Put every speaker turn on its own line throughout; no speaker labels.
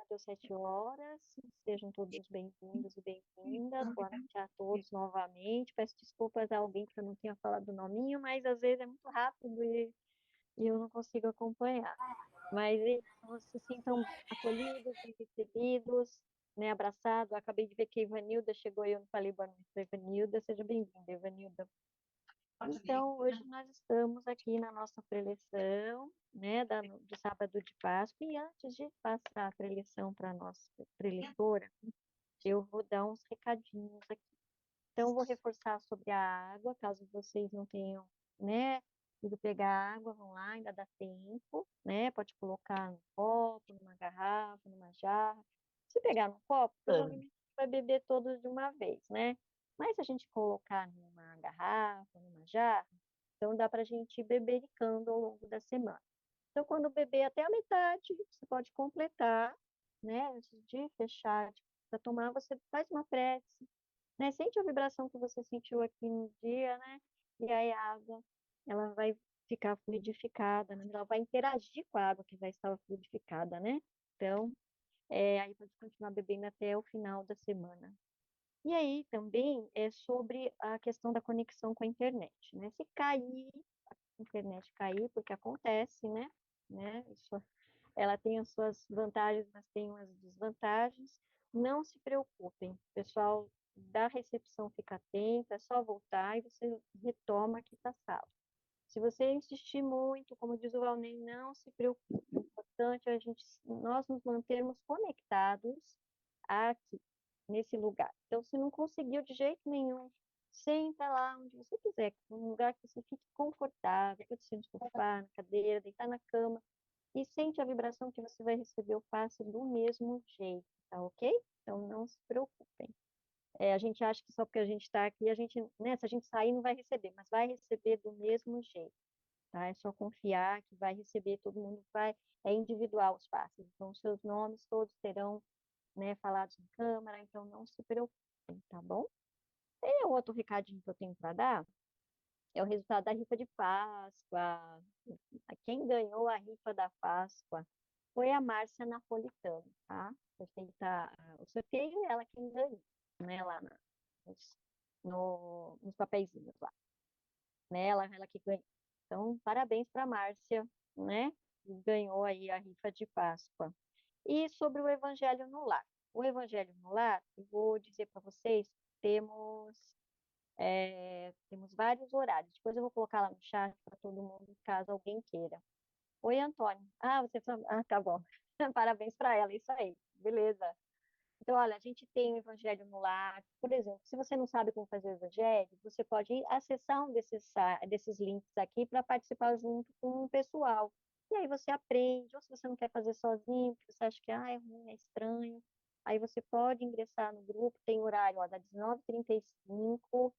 bateu 7 horas. Sejam todos bem-vindos e bem-vindas. Boa noite a todos novamente. Peço desculpas a alguém que eu não tinha falado o nominho, mas às vezes é muito rápido e eu não consigo acompanhar. Mas se sintam acolhidos, bem recebidos, né, abraçados. Acabei de ver que a Ivanilda chegou e eu não falei boa noite para a Ivanilda. Seja bem-vinda, Ivanilda. Então, hoje nós estamos aqui na nossa preleção, né, do sábado de Páscoa, e antes de passar a preleção para a nossa preletora, eu vou dar uns recadinhos aqui. Então, eu vou reforçar sobre a água, caso vocês não tenham, né, ido pegar água, vão lá, ainda dá tempo, né, pode colocar num copo, numa garrafa, numa jarra. Se pegar no copo, provavelmente vai beber todos de uma vez, né? Mas se a gente colocar numa garrafa, numa jarra, então dá para a gente ir bebericando ao longo da semana. Então, quando beber até a metade, você pode completar, né? Antes de fechar para tomar, você faz uma prece, né? Sente a vibração que você sentiu aqui no dia, né? E aí a água, ela vai ficar fluidificada, né? Ela vai interagir com a água que já estava fluidificada, né? Então, aí pode continuar bebendo até o final da semana. E aí também é sobre a questão da conexão com a internet, né? Se cair, a internet cair, porque acontece, né? Isso, ela tem as suas vantagens, mas tem umas desvantagens. Não se preocupem, o pessoal da recepção fica atento, é só voltar e você retoma aqui para a sala. Se você insistir muito, como diz o Valnei, não se preocupe. O importante é nós nos mantermos conectados aqui, nesse lugar. Então, se não conseguiu de jeito nenhum, senta lá onde você quiser, num lugar que você fique confortável, pode ser no sofá, na cadeira, deitar na cama, e sente a vibração que você vai receber o passe do mesmo jeito, tá ok? Então, não se preocupem. A gente acha que só porque a gente está aqui, né, se a gente sair, não vai receber, mas vai receber do mesmo jeito, tá? É só confiar que vai receber, todo mundo vai, é individual os passes, então seus nomes todos terão, né, falados em câmara, então não se preocupem, tá bom? E o outro recadinho que eu tenho para dar é o resultado da rifa de Páscoa. Quem ganhou a rifa da Páscoa foi a Márcia Napolitano, tá? Foi feita o sorteio e ela quem ganhou, né, lá nos, nos papeizinhos lá, né? Ela que ganhou. Então, parabéns para a Márcia, né? Que ganhou aí a rifa de Páscoa. E sobre o Evangelho no Lar. O Evangelho no Lar, eu vou dizer para vocês, temos vários horários. Depois eu vou colocar lá no chat para todo mundo, caso alguém queira. Oi, Antônio. Ah, tá bom. Parabéns para ela, isso aí. Beleza. Então, olha, a gente tem o Evangelho no Lar. Por exemplo, se você não sabe como fazer o Evangelho, você pode acessar um desses links aqui para participar junto com o pessoal. E aí você aprende, ou se você não quer fazer sozinho, porque você acha que é ruim, é estranho, aí você pode ingressar no grupo, tem horário, ó, das 19h35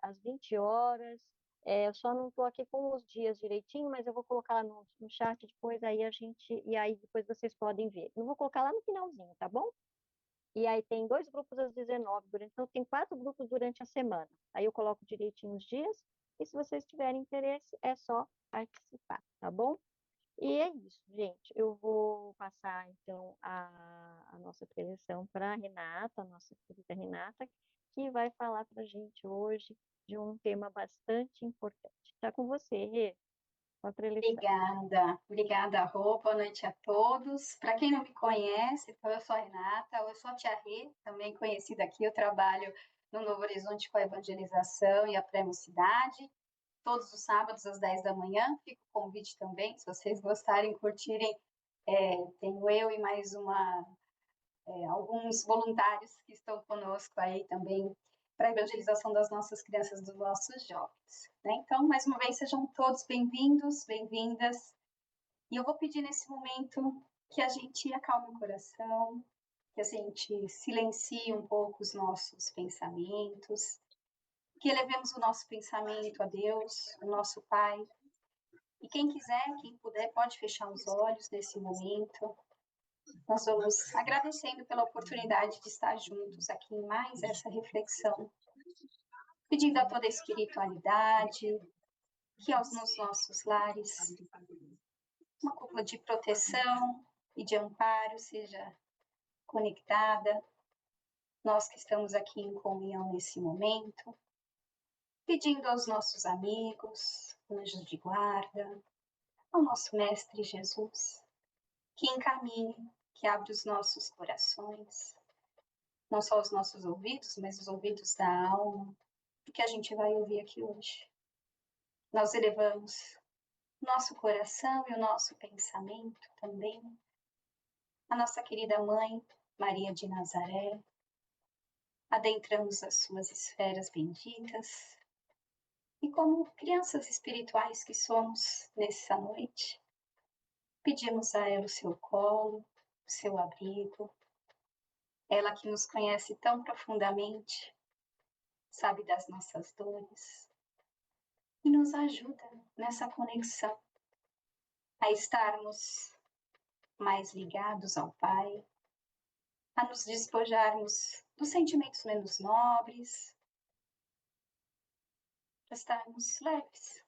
às 20 horas. Eu só não estou aqui com os dias direitinho, mas eu vou colocar lá no chat depois, e aí depois vocês podem ver. Eu vou colocar lá no finalzinho, tá bom? E aí tem 2 grupos às 19, então tem 4 grupos durante a semana. Aí eu coloco direitinho os dias, e se vocês tiverem interesse, é só participar, tá bom? E é isso, gente. Eu vou passar, então, a nossa preleção para a Renata, a nossa querida Renata, que vai falar para a gente hoje de um tema bastante importante. Está com você, Rê, com a preleção.
Obrigada, Rô. Boa noite a todos. Para quem não me conhece, então eu sou a Renata, eu sou a Tia Rê, também conhecida aqui. Eu trabalho no Novo Horizonte com a evangelização e a pré-mocidade, todos os sábados às 10 da manhã. Fica o convite também, se vocês gostarem, curtirem. Tenho eu e mais alguns voluntários que estão conosco aí também para a evangelização das nossas crianças, dos nossos jovens, né? Então, mais uma vez, sejam todos bem-vindos, bem-vindas. E eu vou pedir nesse momento que a gente acalme o coração, que a gente silencie um pouco os nossos pensamentos, que elevemos o nosso pensamento a Deus, o nosso Pai. E quem quiser, quem puder, pode fechar os olhos nesse momento. Nós vamos agradecendo pela oportunidade de estar juntos aqui em mais essa reflexão, pedindo a toda a espiritualidade, que aos nos nossos lares, uma cúpula de proteção, e de amparo seja conectada, nós que estamos aqui em comunhão nesse momento, pedindo aos nossos amigos, anjos de guarda, ao nosso Mestre Jesus, que encaminhe, que abra os nossos corações, não só os nossos ouvidos, mas os ouvidos da alma, do que a gente vai ouvir aqui hoje. Nós elevamos nosso coração e o nosso pensamento também a nossa querida Mãe, Maria de Nazaré, adentramos as suas esferas benditas e, como crianças espirituais que somos nessa noite, pedimos a ela o seu colo, o seu abrigo, ela que nos conhece tão profundamente, sabe das nossas dores e nos ajuda nessa conexão a estarmos mais ligados ao Pai, a nos despojarmos dos sentimentos menos nobres, para estarmos leves.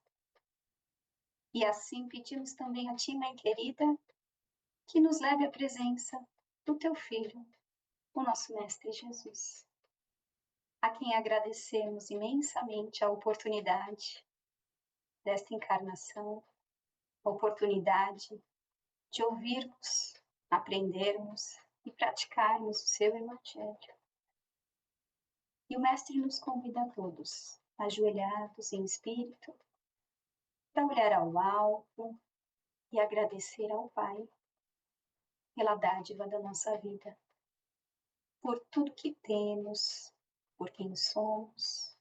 E assim pedimos também a Ti, Mãe querida, que nos leve à presença do Teu Filho, o nosso Mestre Jesus, a quem agradecemos imensamente a oportunidade desta encarnação, a oportunidade de ouvirmos, aprendermos e praticarmos o Seu Evangelho. E o Mestre nos convida a todos, ajoelhados em espírito, para olhar ao alto e agradecer ao Pai pela dádiva da nossa vida, por tudo que temos, por quem somos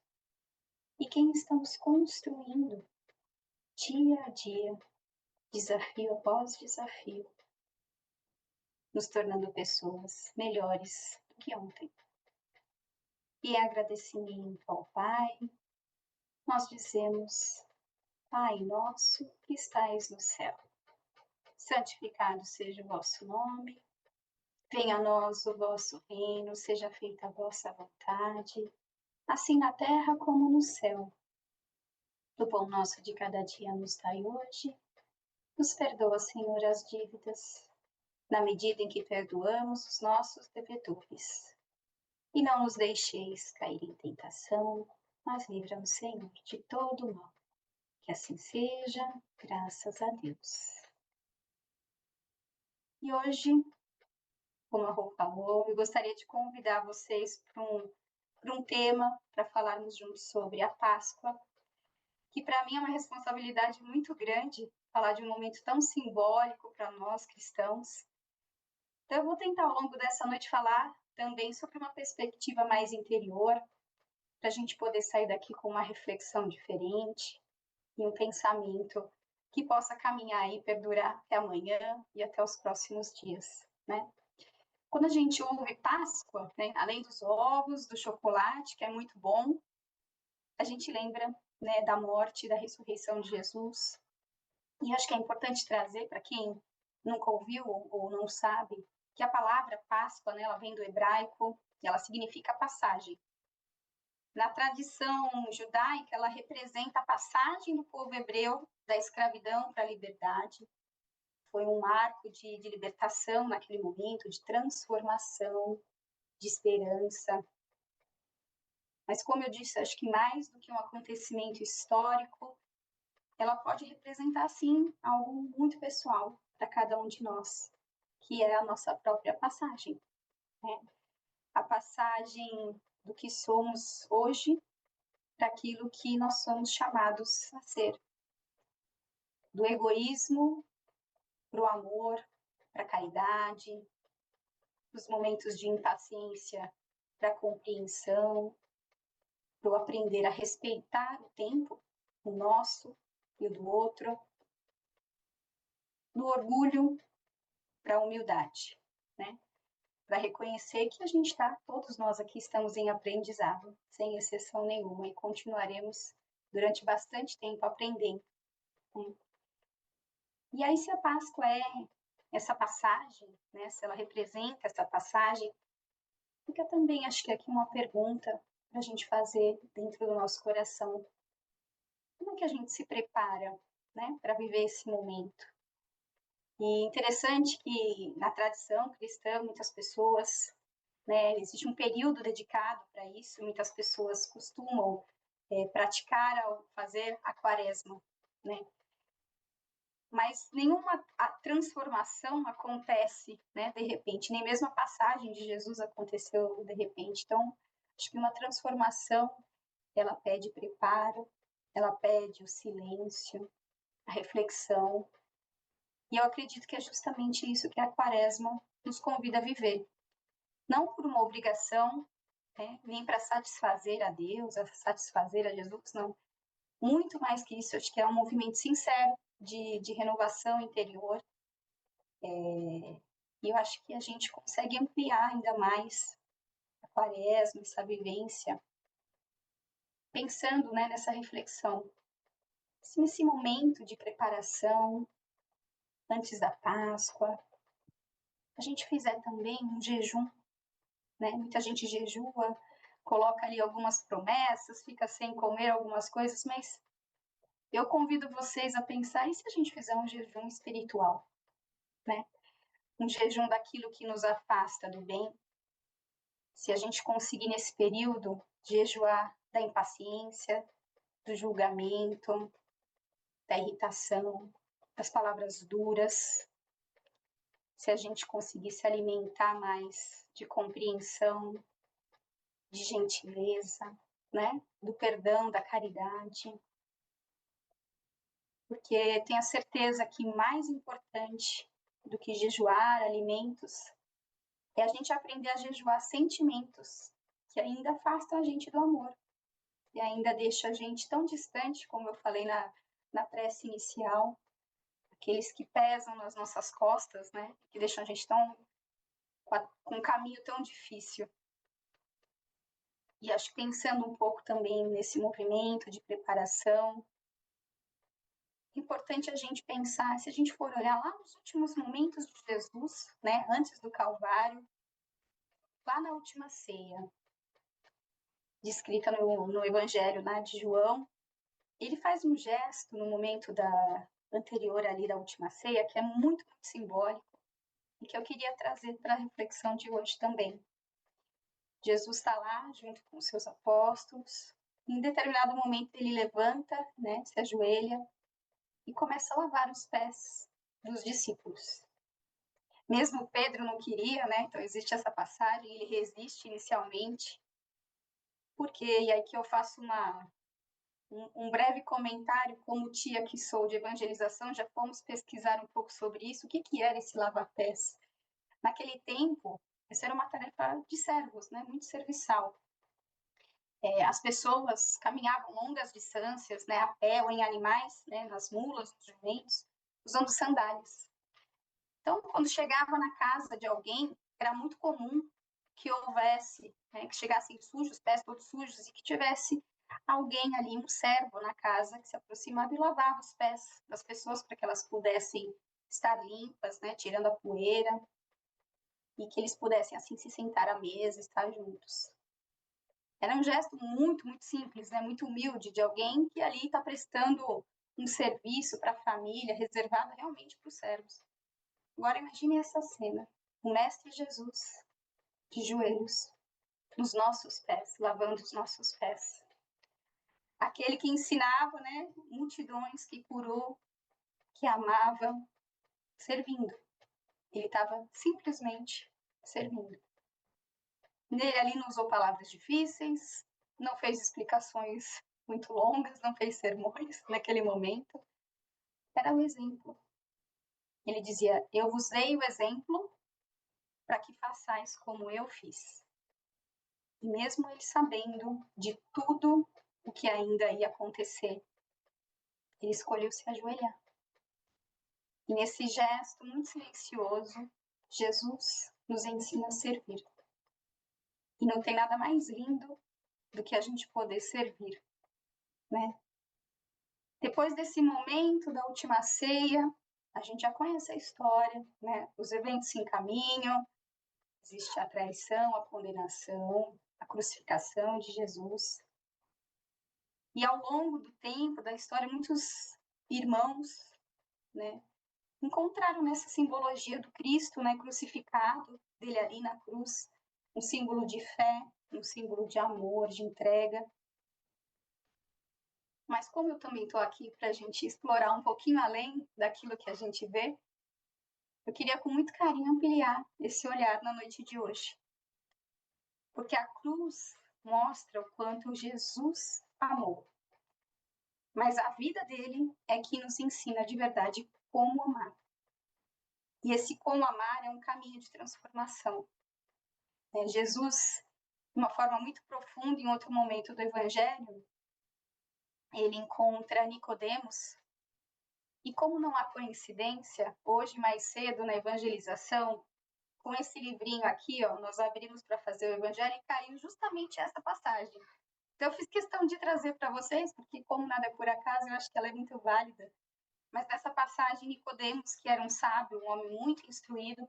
e quem estamos construindo dia a dia, desafio após desafio, nos tornando pessoas melhores do que ontem. E em agradecimento ao Pai, nós dizemos: Pai nosso que estais no céu, santificado seja o vosso nome, venha a nós o vosso reino, seja feita a vossa vontade, assim na terra como no céu. Do pão nosso de cada dia nos dai hoje. Nos perdoa, Senhor, as dívidas, na medida em que perdoamos os nossos devedores. E não nos deixeis cair em tentação, mas livra-nos, Senhor, de todo o mal. Que assim seja, graças a Deus. E hoje, como a Rô falou, eu gostaria de convidar vocês para um tema, para falarmos juntos sobre a Páscoa, que para mim é uma responsabilidade muito grande falar de um momento tão simbólico para nós cristãos. Então, eu vou tentar ao longo dessa noite falar também sobre uma perspectiva mais interior, para a gente poder sair daqui com uma reflexão diferente e um pensamento que possa caminhar e perdurar até amanhã e até os próximos dias, né? Quando a gente ouve Páscoa, né, além dos ovos, do chocolate, que é muito bom, a gente lembra, né, da morte e da ressurreição de Jesus. E acho que é importante trazer para quem nunca ouviu ou não sabe que a palavra Páscoa, né, ela vem do hebraico e ela significa passagem. Na tradição judaica, ela representa a passagem do povo hebreu da escravidão para a liberdade. Foi um marco de libertação naquele momento, de transformação, de esperança. Mas, como eu disse, acho que mais do que um acontecimento histórico, ela pode representar, sim, algo muito pessoal para cada um de nós, que é a nossa própria passagem, né? A passagem do que somos hoje para aquilo que nós somos chamados a ser. Do egoísmo para o amor, para a caridade, dos momentos de impaciência para a compreensão, para o aprender a respeitar o tempo, o nosso e o do outro, do orgulho para a humildade, né? Para reconhecer que a gente está, todos nós aqui estamos em aprendizado, sem exceção nenhuma, e continuaremos durante bastante tempo aprendendo, né? E aí, se a Páscoa é essa passagem, né, se ela representa essa passagem, fica também, acho que aqui uma pergunta para a gente fazer dentro do nosso coração. Como é que a gente se prepara, né, para viver esse momento? E interessante que na tradição cristã, muitas pessoas, né, existe um período dedicado para isso, muitas pessoas costumam praticar ao fazer a quaresma, né? Mas nenhuma transformação acontece, né, de repente, nem mesmo a passagem de Jesus aconteceu de repente. Então, acho que uma transformação, ela pede preparo, ela pede o silêncio, a reflexão, e eu acredito que é justamente isso que a quaresma nos convida a viver. Não por uma obrigação, né, nem para satisfazer a Deus, a satisfazer a Jesus, não. Muito mais que isso, acho que é um movimento sincero de renovação interior. E eu acho que a gente consegue ampliar ainda mais a quaresma, essa vivência, pensando, né, nessa reflexão. Se nesse momento de preparação, antes da Páscoa, a gente fizer também um jejum, né? Muita gente jejua, coloca ali algumas promessas, fica sem comer algumas coisas, mas eu convido vocês a pensar, e se a gente fizer um jejum espiritual, né? Um jejum daquilo que nos afasta do bem, se a gente conseguir nesse período jejuar da impaciência, do julgamento, da irritação, das palavras duras, se a gente conseguir se alimentar mais de compreensão, de gentileza, né? Do perdão, da caridade, porque tenho a certeza que mais importante do que jejuar alimentos é a gente aprender a jejuar sentimentos que ainda afastam a gente do amor e ainda deixam a gente tão distante, como eu falei na prece inicial, aqueles que pesam nas nossas costas, né? Que deixam a gente tão com um caminho tão difícil. E acho que pensando um pouco também nesse movimento de preparação, é importante a gente pensar, se a gente for olhar lá nos últimos momentos de Jesus, né, antes do Calvário, lá na última ceia, descrita no Evangelho, né, de João, ele faz um gesto no momento anterior ali da última ceia, que é muito, muito simbólico, e que eu queria trazer para a reflexão de hoje também. Jesus está lá junto com os seus apóstolos, em determinado momento ele levanta, né, se ajoelha e começa a lavar os pés dos discípulos. Mesmo Pedro não queria, né? Então existe essa passagem, ele resiste inicialmente. Porque, e aí que eu faço um breve comentário, como tia que sou de evangelização, já fomos pesquisar um pouco sobre isso, o que era esse lava-pés. Naquele tempo, essa era uma tarefa de servos, né? Muito serviçal. As pessoas caminhavam longas distâncias, né? A pé ou em animais, né? Nas mulas, nos jumentos, usando sandálias. Então, quando chegava na casa de alguém, era muito comum que houvesse, né, que chegassem sujos, pés todos sujos, e que tivesse alguém ali, um servo na casa, que se aproximava e lavava os pés das pessoas para que elas pudessem estar limpas, né, tirando a poeira, e que eles pudessem, assim, se sentar à mesa, estar juntos. Era um gesto muito, muito simples, né, muito humilde, de alguém que ali está prestando um serviço para a família, reservado realmente para os servos. Agora imagine essa cena, o Mestre Jesus de joelhos, nos nossos pés, lavando os nossos pés. Aquele que ensinava, né, multidões, que curou, que amava, servindo. Ele estava simplesmente servindo. Ele ali não usou palavras difíceis, não fez explicações muito longas, não fez sermões naquele momento. Era o exemplo. Ele dizia: eu vos dei o exemplo para que façais como eu fiz. E mesmo ele sabendo de tudo o que ainda ia acontecer, ele escolheu se ajoelhar. E nesse gesto muito silencioso, Jesus nos ensina a servir. E não tem nada mais lindo do que a gente poder servir, né? Depois desse momento da última ceia, a gente já conhece a história, né? Os eventos se encaminham, existe a traição, a condenação, a crucificação de Jesus. E ao longo do tempo, da história, muitos irmãos, né, encontraram nessa simbologia do Cristo, né, crucificado, dele ali na cruz, um símbolo de fé, um símbolo de amor, de entrega. Mas como eu também estou aqui para a gente explorar um pouquinho além daquilo que a gente vê, eu queria com muito carinho ampliar esse olhar na noite de hoje. Porque a cruz mostra o quanto Jesus amou. Mas a vida dele é que nos ensina de verdade como amar. E esse como amar é um caminho de transformação. Jesus, de uma forma muito profunda, em outro momento do Evangelho, ele encontra Nicodemos. E como não há coincidência, hoje mais cedo na evangelização, com esse livrinho aqui, ó, nós abrimos para fazer o Evangelho e caiu justamente essa passagem. Então eu fiz questão de trazer para vocês, porque como nada é por acaso, eu acho que ela é muito válida. Mas nessa passagem, Nicodemos, que era um sábio, um homem muito instruído,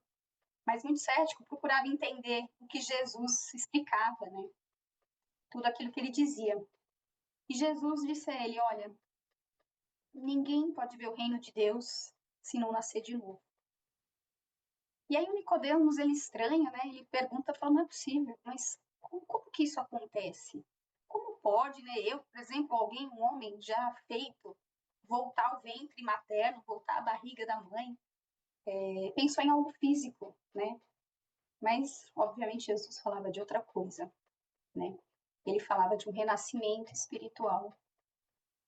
mas muito cético, procurava entender o que Jesus explicava, né? Tudo aquilo que ele dizia. E Jesus disse a ele, olha, ninguém pode ver o reino de Deus se não nascer de novo. E aí o Nicodemos, ele estranha, né? Ele pergunta, fala, não é possível, mas como que isso acontece? Como pode, né? Eu, por exemplo, alguém, um homem já feito, voltar ao ventre materno, voltar à barriga da mãe, pensou em algo físico, né? Mas, obviamente, Jesus falava de outra coisa, né? Ele falava de um renascimento espiritual,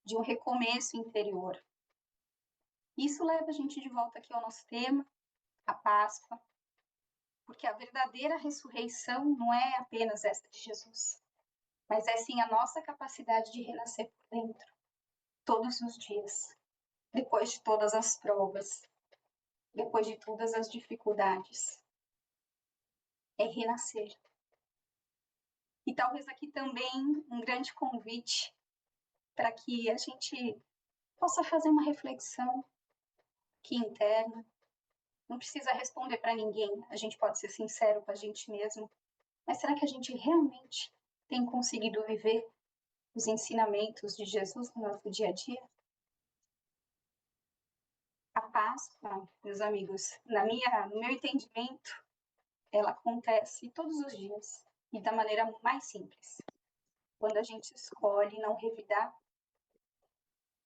de um recomeço interior. Isso leva a gente de volta aqui ao nosso tema, a Páscoa, porque a verdadeira ressurreição não é apenas essa de Jesus, mas é sim a nossa capacidade de renascer por dentro, todos os dias, depois de todas as provas, depois de todas as dificuldades. É renascer. E talvez aqui também um grande convite para que a gente possa fazer uma reflexão aqui interna. Não precisa responder para ninguém, a gente pode ser sincero com a gente mesmo. Mas será que a gente realmente tem conseguido viver os ensinamentos de Jesus no nosso dia a dia? A Páscoa, meus amigos, no meu entendimento, ela acontece todos os dias e da maneira mais simples. Quando a gente escolhe não revidar,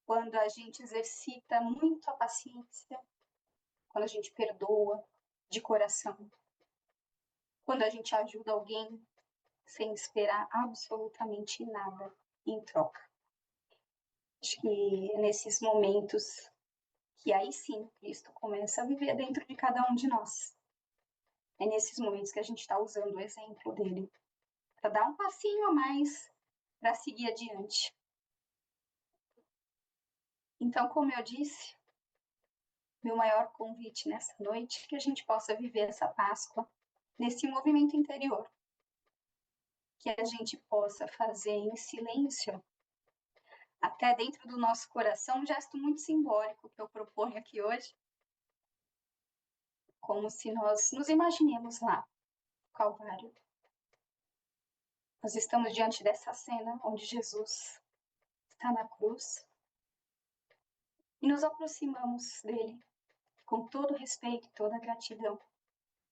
quando a gente exercita muito a paciência, quando a gente perdoa de coração, quando a gente ajuda alguém sem esperar absolutamente nada em troca. Acho que é nesses momentos que aí sim Cristo começa a viver dentro de cada um de nós. É nesses momentos que a gente está usando o exemplo dele para dar um passinho a mais para seguir adiante. Então, como eu disse, meu maior convite nessa noite é que a gente possa viver essa Páscoa nesse movimento interior, que a gente possa fazer em silêncio, até dentro do nosso coração, um gesto muito simbólico que eu proponho aqui hoje, como se nós nos imaginemos lá, no Calvário. Nós estamos diante dessa cena onde Jesus está na cruz e nos aproximamos dele com todo respeito e toda gratidão.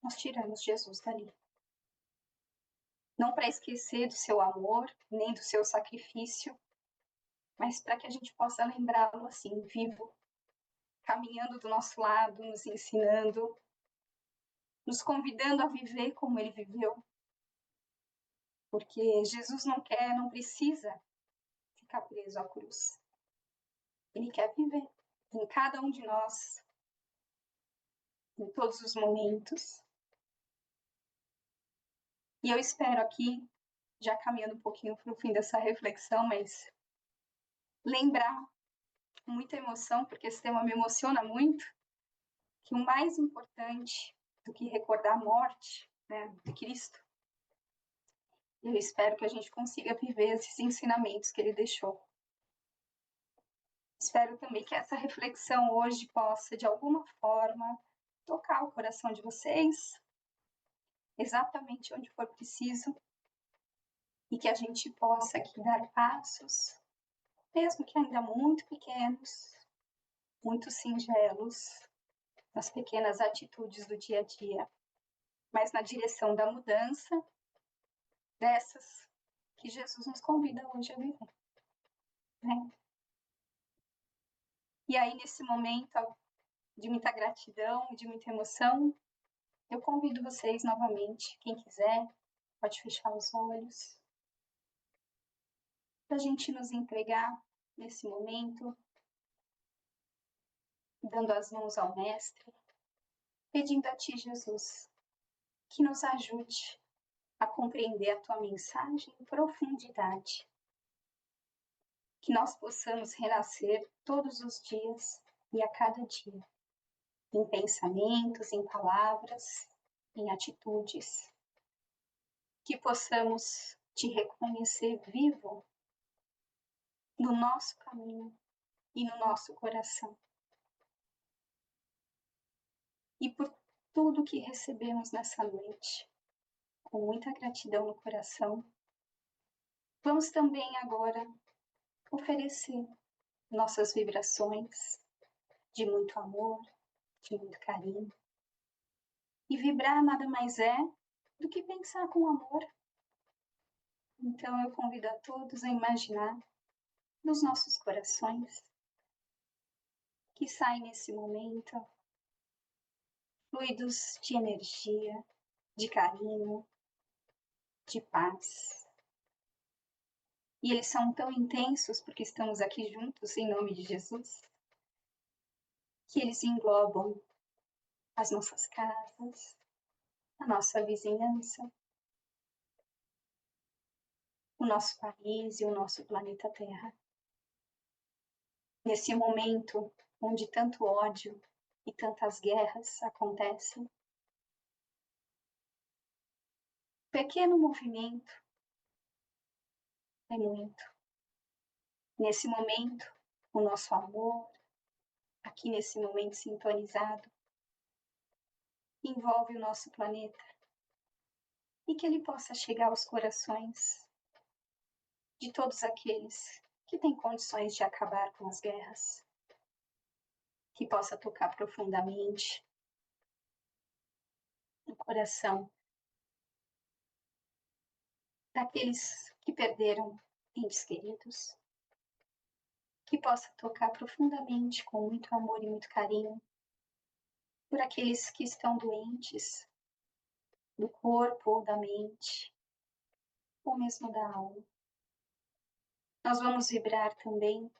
Nós tiramos Jesus dali. Não para esquecer do seu amor, nem do seu sacrifício, mas para que a gente possa lembrá-lo assim, vivo, caminhando do nosso lado, nos ensinando, nos convidando a viver como ele viveu. Porque Jesus não quer, não precisa ficar preso à cruz. Ele quer viver em cada um de nós, em todos os momentos. E eu espero aqui, já caminhando um pouquinho para o fim dessa reflexão, mas lembrar com muita emoção, porque esse tema me emociona muito, que o mais importante do que recordar a morte, né, de Cristo, eu espero que a gente consiga viver esses ensinamentos que ele deixou. Espero também que essa reflexão hoje possa, de alguma forma, tocar o coração de vocês, exatamente onde for preciso, e que a gente possa aqui dar passos, mesmo que ainda muito pequenos, muito singelos, nas pequenas atitudes do dia a dia, mas na direção da mudança dessas que Jesus nos convida hoje a viver, né? E aí, nesse momento de muita gratidão, de muita emoção, eu convido vocês novamente, quem quiser, pode fechar os olhos, para a gente nos entregar nesse momento, dando as mãos ao Mestre, pedindo a Ti, Jesus, que nos ajude a compreender a Tua mensagem em profundidade, que nós possamos renascer todos os dias e a cada dia, em pensamentos, em palavras, em atitudes, que possamos Te reconhecer vivo no nosso caminho e no nosso coração. E por tudo que recebemos nessa noite, com muita gratidão no coração, vamos também agora oferecer nossas vibrações de muito amor, de muito carinho. E vibrar nada mais é do que pensar com amor. Então eu convido a todos a imaginar nos nossos corações que saem nesse momento fluidos de energia, de carinho, de paz. E eles são tão intensos porque estamos aqui juntos em nome de Jesus, que eles englobam as nossas casas, a nossa vizinhança, o nosso país e o nosso planeta Terra. Nesse momento onde tanto ódio e tantas guerras acontecem, pequeno movimento é muito. Nesse momento, o nosso amor, aqui nesse momento sintonizado, envolve o nosso planeta e que ele possa chegar aos corações de todos aqueles que têm condições de acabar com as guerras, que possa tocar profundamente no coração daqueles que perderam entes queridos, que possa tocar profundamente com muito amor e muito carinho por aqueles que estão doentes do corpo ou da mente, ou mesmo da alma. Nós vamos vibrar também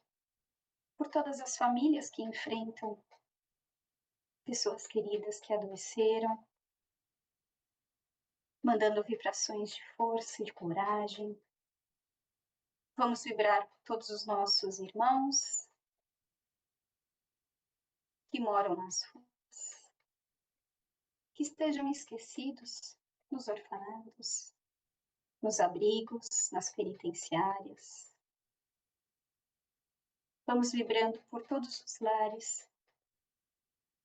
por todas as famílias que enfrentam pessoas queridas que adoeceram, mandando vibrações de força e de coragem. Vamos vibrar por todos os nossos irmãos que moram nas ruas, que estejam esquecidos nos orfanatos, nos abrigos, nas penitenciárias. Vamos vibrando por todos os lares,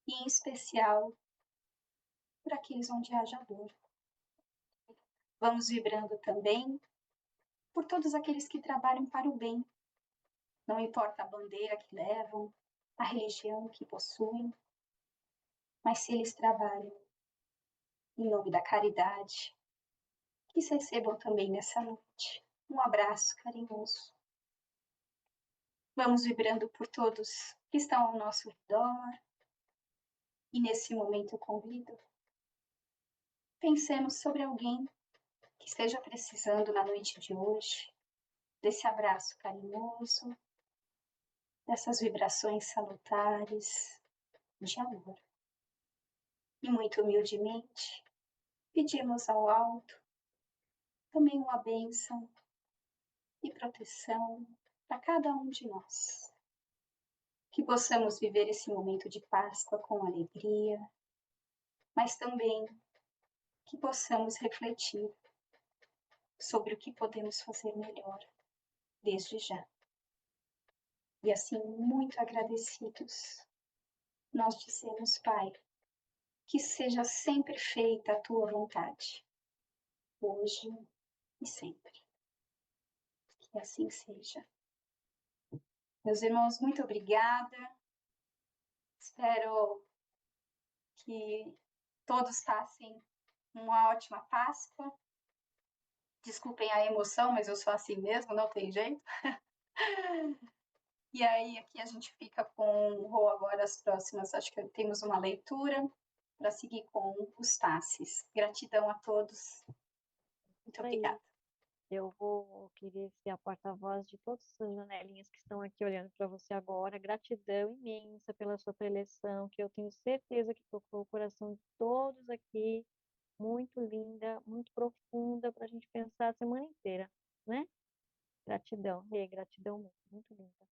e em especial por aqueles onde haja dor. Vamos vibrando também por todos aqueles que trabalham para o bem, não importa a bandeira que levam, a religião que possuem, mas se eles trabalham em nome da caridade, que se recebam também nessa noite um abraço carinhoso. Vamos vibrando por todos que estão ao nosso redor, e nesse momento eu convido, pensemos sobre alguém que esteja precisando na noite de hoje desse abraço carinhoso, dessas vibrações salutares de amor. E muito humildemente pedimos ao alto também uma bênção e proteção para cada um de nós. Que possamos viver esse momento de Páscoa com alegria, mas também que possamos refletir sobre o que podemos fazer melhor desde já. E assim, muito agradecidos, nós dizemos, Pai, que seja sempre feita a Tua vontade, hoje e sempre. Que assim seja. Meus irmãos, muito obrigada. Espero que todos passem uma ótima Páscoa. Desculpem a emoção, mas eu sou assim mesmo, não tem jeito. E aí, aqui a gente fica com o Rô agora, as próximas, acho que temos uma leitura para seguir com os passes. Gratidão a todos. Muito
Isso aí.
obrigada.
Eu vou querer ser a porta-voz de todas essas janelinhas que estão aqui olhando para você agora. Gratidão imensa pela sua preleção, que eu tenho certeza que tocou o coração de todos aqui. Muito linda, muito profunda para a gente pensar a semana inteira, né? Gratidão, Rê, gratidão muito, muito linda.